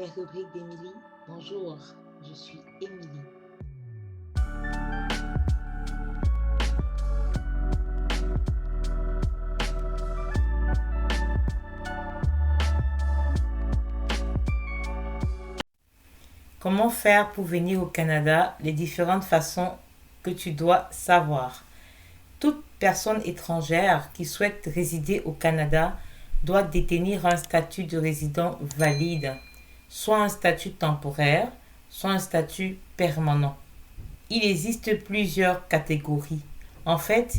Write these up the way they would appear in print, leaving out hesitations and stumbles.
Les rubriques d'Émilie. Bonjour, je suis Émilie. Comment faire pour venir au Canada? Les différentes façons que tu dois savoir. Toute personne étrangère qui souhaite résider au Canada doit détenir un statut de résident valide, soit un statut temporaire, soit un statut permanent. Il existe plusieurs catégories. En fait,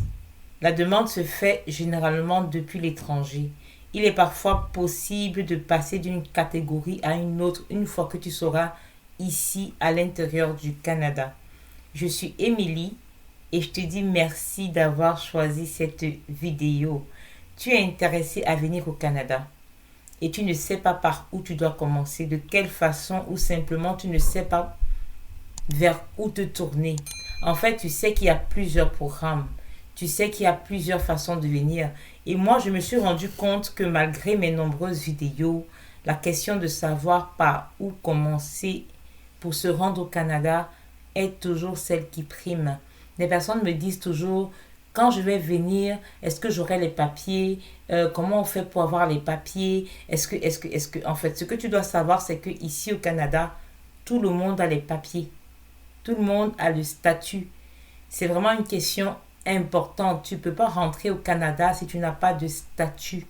la demande se fait généralement depuis l'étranger. Il est parfois possible de passer d'une catégorie à une autre une fois que tu seras ici à l'intérieur du Canada. Je suis Émilie et je te dis merci d'avoir choisi cette vidéo. Tu es intéressé à venir au Canada et tu ne sais pas par où tu dois commencer, de quelle façon ou simplement tu ne sais pas vers où te tourner. En fait, tu sais qu'il y a plusieurs programmes. Tu sais qu'il y a plusieurs façons de venir. Et moi, je me suis rendu compte que malgré mes nombreuses vidéos, la question de savoir par où commencer pour se rendre au Canada est toujours celle qui prime. Les personnes me disent toujours, quand je vais venir, est-ce que j'aurai les papiers? Comment on fait pour avoir les papiers? En fait, ce que tu dois savoir, c'est que ici au Canada, tout le monde a les papiers. Tout le monde a le statut. C'est vraiment une question importante. Tu ne peux pas rentrer au Canada si tu n'as pas de statut.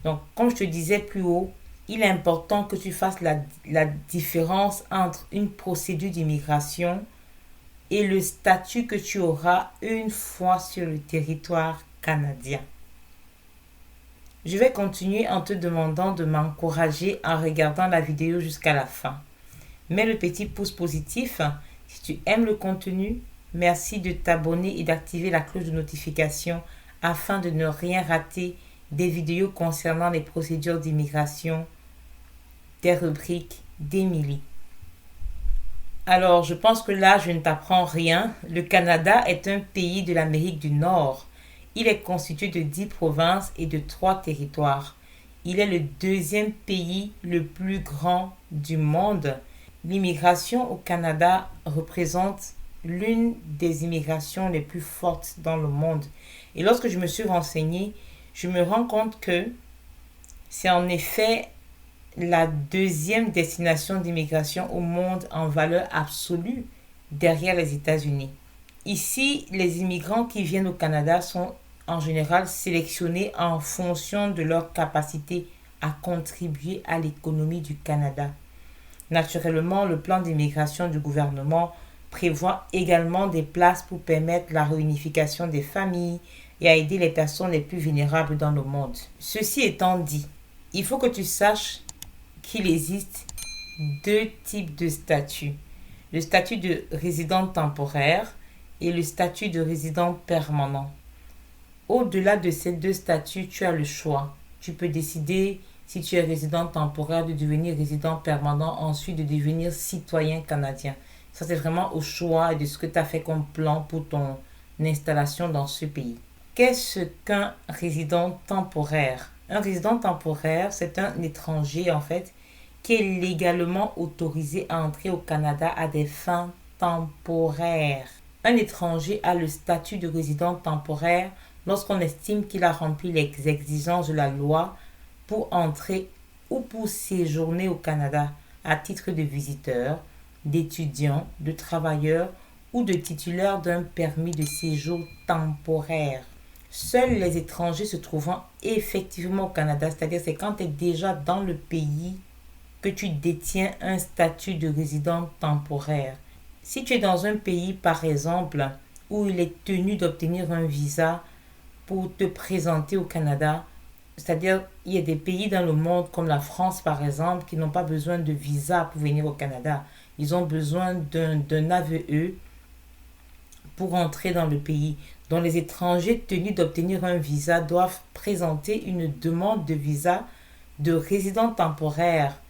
Donc, comme je te disais plus haut, il est important que tu fasses la différence entre une procédure d'immigration et le statut que tu auras une fois sur le territoire canadien. Je vais continuer en te demandant de m'encourager en regardant la vidéo jusqu'à la fin. Mets le petit pouce positif si tu aimes le contenu. Merci de t'abonner et d'activer la cloche de notification afin de ne rien rater des vidéos concernant les procédures d'immigration des rubriques d'Émilie. Alors, je pense que là, je ne t'apprends rien. Le Canada est un pays de l'Amérique du Nord. Il est constitué de 10 provinces et de 3 territoires. Il est le deuxième pays le plus grand du monde. L'immigration au Canada représente l'une des immigrations les plus fortes dans le monde. Et lorsque je me suis renseignée, je me rends compte que c'est en effet la deuxième destination d'immigration au monde en valeur absolue derrière les États-Unis. Ici, les immigrants qui viennent au Canada sont en général sélectionnés en fonction de leur capacité à contribuer à l'économie du Canada. Naturellement, le plan d'immigration du gouvernement prévoit également des places pour permettre la réunification des familles et à aider les personnes les plus vulnérables dans le monde. Ceci étant dit, il faut que tu saches qu'il existe 2 types de statuts. Le statut de résident temporaire et le statut de résident permanent. Au-delà de ces 2 statuts, tu as le choix. Tu peux décider, si tu es résident temporaire, de devenir résident permanent, ensuite de devenir citoyen canadien. Ça, c'est vraiment au choix de ce que tu as fait comme plan pour ton installation dans ce pays. Qu'est-ce qu'un résident temporaire? Un résident temporaire, c'est un étranger, en fait, qui est légalement autorisé à entrer au Canada à des fins temporaires. Un étranger a le statut de résident temporaire lorsqu'on estime qu'il a rempli les exigences de la loi pour entrer ou pour séjourner au Canada à titre de visiteur, d'étudiant, de travailleur ou de titulaire d'un permis de séjour temporaire. Seuls les étrangers se trouvant effectivement au Canada, c'est-à-dire c'est quand tu es déjà dans le pays que tu détiens un statut de résident temporaire. Si tu es dans un pays, par exemple, où il est tenu d'obtenir un visa pour te présenter au Canada, c'est-à-dire il y a des pays dans le monde comme la France, par exemple, qui n'ont pas besoin de visa pour venir au Canada. Ils ont besoin d'un AVE pour entrer dans le pays. Donc les étrangers tenus d'obtenir un visa doivent présenter une demande de visa de résident temporaire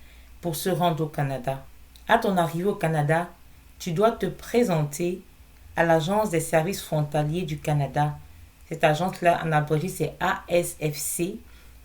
pour se rendre au Canada. À ton arrivée au Canada, tu dois te présenter à l'Agence des services frontaliers du Canada. Cette agence-là, en abrégé, c'est ASFC,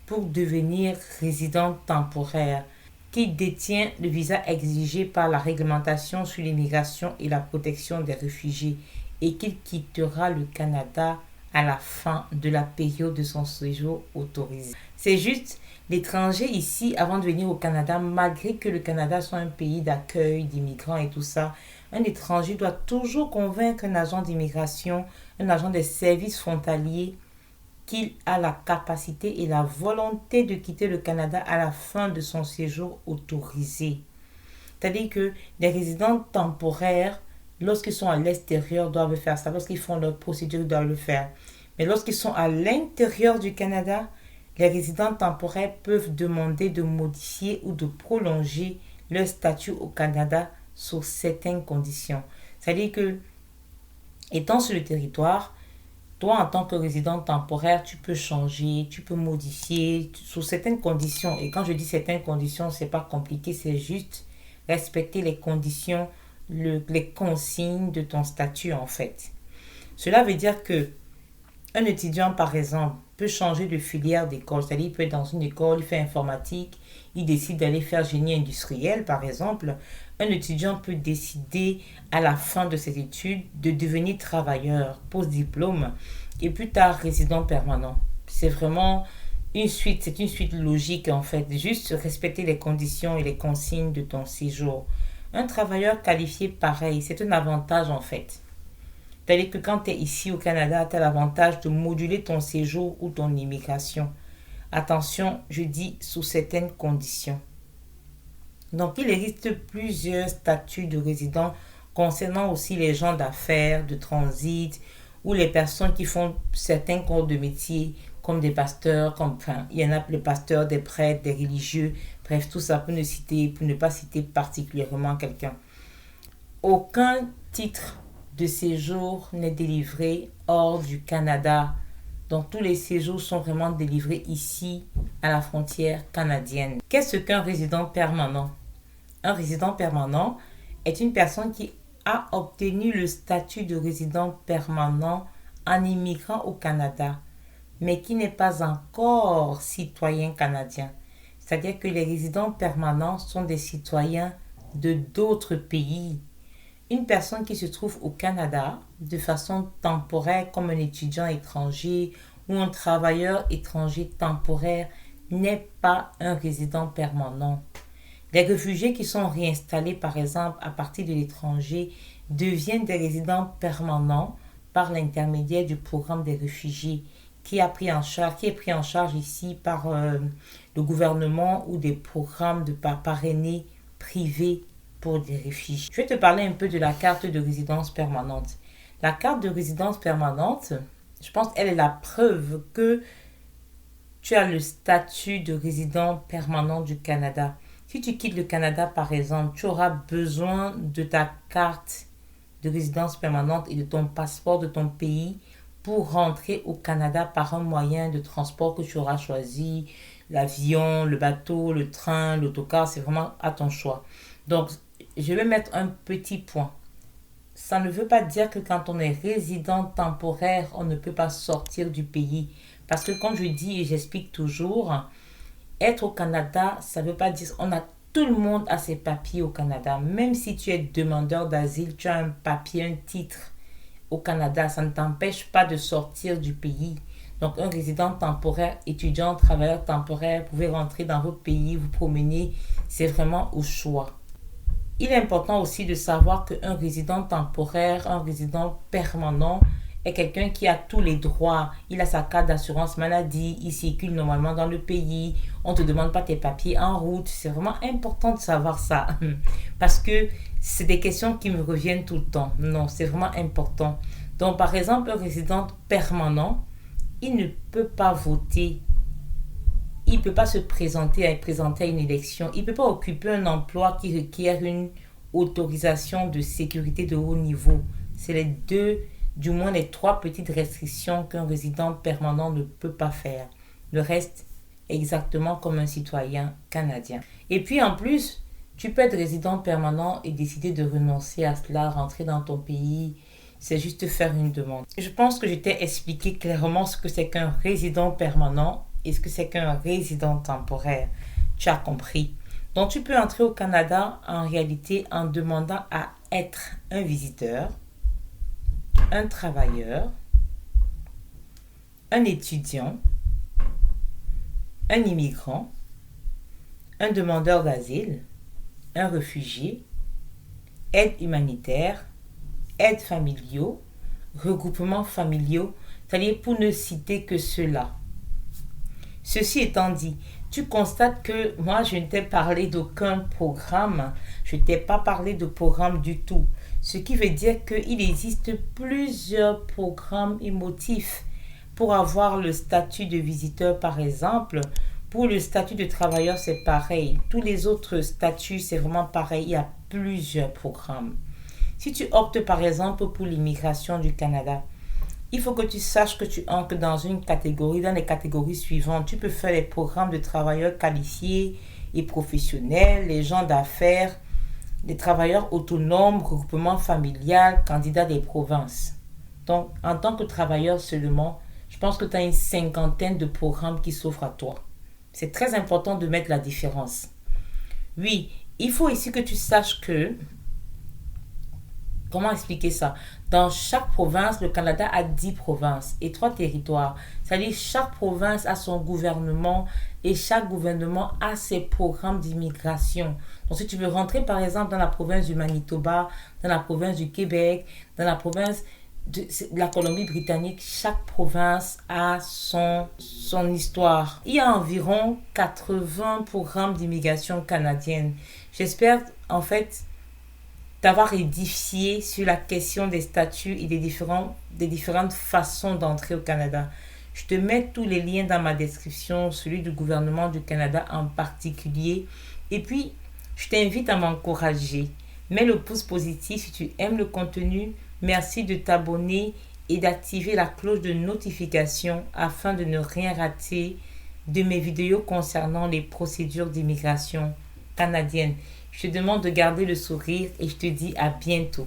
pour devenir résident temporaire. qui détient le visa exigé par la réglementation sur l'immigration et la protection des réfugiés et qu'il quittera le Canada à la fin de la période de son séjour autorisé. C'est juste l'étranger ici, avant de venir au Canada, malgré que le Canada soit un pays d'accueil d'immigrants et tout ça, un étranger doit toujours convaincre un agent d'immigration, un agent des services frontaliers, qu'il a la capacité et la volonté de quitter le Canada à la fin de son séjour autorisé. C'est-à-dire que les résidents temporaires, lorsqu'ils sont à l'extérieur, doivent faire ça. Lorsqu'ils font leur procédure, ils doivent le faire. Mais lorsqu'ils sont à l'intérieur du Canada, les résidents temporaires peuvent demander de modifier ou de prolonger leur statut au Canada sous certaines conditions. C'est-à-dire que, étant sur le territoire, toi, en tant que résident temporaire, tu peux changer, tu peux modifier sous certaines conditions. Et quand je dis certaines conditions, c'est pas compliqué, c'est juste respecter les conditions, les consignes de ton statut en fait. Cela veut dire que un étudiant, par exemple, peut changer de filière d'école. C'est-à-dire, il peut être dans une école, il fait informatique, il décide d'aller faire génie industriel, par exemple. Un étudiant peut décider, à la fin de ses études, de devenir travailleur, post-diplôme, et plus tard résident permanent. C'est vraiment une suite logique, en fait. Juste respecter les conditions et les consignes de ton séjour. Un travailleur qualifié, pareil, c'est un avantage, en fait. C'est-à-dire que quand tu es ici au Canada, tu as l'avantage de moduler ton séjour ou ton immigration. Attention, je dis sous certaines conditions. Donc, il existe plusieurs statuts de résidents concernant aussi les gens d'affaires, de transit, ou les personnes qui font certains corps de métier, comme des pasteurs, il y en a les pasteurs, des prêtres, des religieux, bref, tout ça pour ne pas citer particulièrement quelqu'un. Aucun titre de séjour n'est délivré hors du Canada. Donc tous les séjours sont vraiment délivrés ici à la frontière canadienne. Qu'est-ce qu'un résident permanent? Un résident permanent est une personne qui a obtenu le statut de résident permanent en immigrant au Canada, mais qui n'est pas encore citoyen canadien. C'est-à-dire que les résidents permanents sont des citoyens de d'autres pays. Une personne qui se trouve au Canada de façon temporaire comme un étudiant étranger ou un travailleur étranger temporaire n'est pas un résident permanent. Les réfugiés qui sont réinstallés par exemple à partir de l'étranger deviennent des résidents permanents par l'intermédiaire du programme des réfugiés qui est pris en charge ici par le gouvernement ou des programmes de parrainés privés pour des réfugiés. Je vais te parler un peu de la carte de résidence permanente. La carte de résidence permanente, je pense qu'elle est la preuve que tu as le statut de résident permanent du Canada. Si tu quittes le Canada, par exemple, tu auras besoin de ta carte de résidence permanente et de ton passeport de ton pays pour rentrer au Canada par un moyen de transport que tu auras choisi, l'avion, le bateau, le train, l'autocar, c'est vraiment à ton choix. Donc, je vais mettre un petit point. Ça ne veut pas dire que quand on est résident temporaire, on ne peut pas sortir du pays. Parce que comme je dis et j'explique toujours, être au Canada, ça ne veut pas dire... Tout le monde a ses papiers au Canada. Même si tu es demandeur d'asile, tu as un papier, un titre au Canada. Ça ne t'empêche pas de sortir du pays. Donc, un résident temporaire, étudiant, travailleur temporaire, vous pouvez rentrer dans votre pays, vous promener. C'est vraiment au choix. Il est important aussi de savoir qu'un résident temporaire, un résident permanent est quelqu'un qui a tous les droits. Il a sa carte d'assurance maladie, il circule normalement dans le pays, on ne te demande pas tes papiers en route. C'est vraiment important de savoir ça parce que c'est des questions qui me reviennent tout le temps. Non, c'est vraiment important. Donc, par exemple, un résident permanent, il ne peut pas voter. Il ne peut pas se présenter à une élection. Il ne peut pas occuper un emploi qui requiert une autorisation de sécurité de haut niveau. C'est du moins les 3 petites restrictions qu'un résident permanent ne peut pas faire. Le reste, exactement comme un citoyen canadien. Et puis en plus, tu peux être résident permanent et décider de renoncer à cela, rentrer dans ton pays. C'est juste faire une demande. Je pense que je t'ai expliqué clairement ce que c'est qu'un résident permanent et ce que c'est qu'un résident temporaire. Tu as compris. Donc tu peux entrer au Canada en réalité en demandant à être un visiteur, un travailleur, un étudiant, un immigrant, un demandeur d'asile, un réfugié, aide humanitaire, aide familiaux, regroupements familiaux, c'est-à-dire pour ne citer que cela. Ceci étant dit, tu constates que moi, je ne t'ai parlé d'aucun programme. Je ne t'ai pas parlé de programme du tout. Ce qui veut dire qu'il existe plusieurs programmes et motifs pour avoir le statut de visiteur, par exemple. Pour le statut de travailleur, c'est pareil. Tous les autres statuts, c'est vraiment pareil. Il y a plusieurs programmes. Si tu optes, par exemple, pour l'immigration du Canada, il faut que tu saches que tu entres dans une catégorie, dans les catégories suivantes. Tu peux faire les programmes de travailleurs qualifiés et professionnels, les gens d'affaires, les travailleurs autonomes, regroupement familial, candidats des provinces. Donc, en tant que travailleur seulement, je pense que tu as une cinquantaine de programmes qui s'offrent à toi. C'est très important de mettre la différence. Oui, il faut ici que tu saches que comment expliquer ça? Dans chaque province, le Canada a 10 provinces et 3 territoires. C'est-à-dire chaque province a son gouvernement et chaque gouvernement a ses programmes d'immigration. Donc si tu veux rentrer par exemple dans la province du Manitoba, dans la province du Québec, dans la province de la Colombie-Britannique, chaque province a son histoire. Il y a environ 80 programmes d'immigration canadienne. J'espère en fait d'avoir édifié sur la question des statuts et des différentes façons d'entrer au Canada. Je te mets tous les liens dans ma description, celui du gouvernement du Canada en particulier. Et puis, je t'invite à m'encourager. Mets le pouce positif si tu aimes le contenu. Merci de t'abonner et d'activer la cloche de notification afin de ne rien rater de mes vidéos concernant les procédures d'immigration canadienne. Je te demande de garder le sourire et je te dis à bientôt.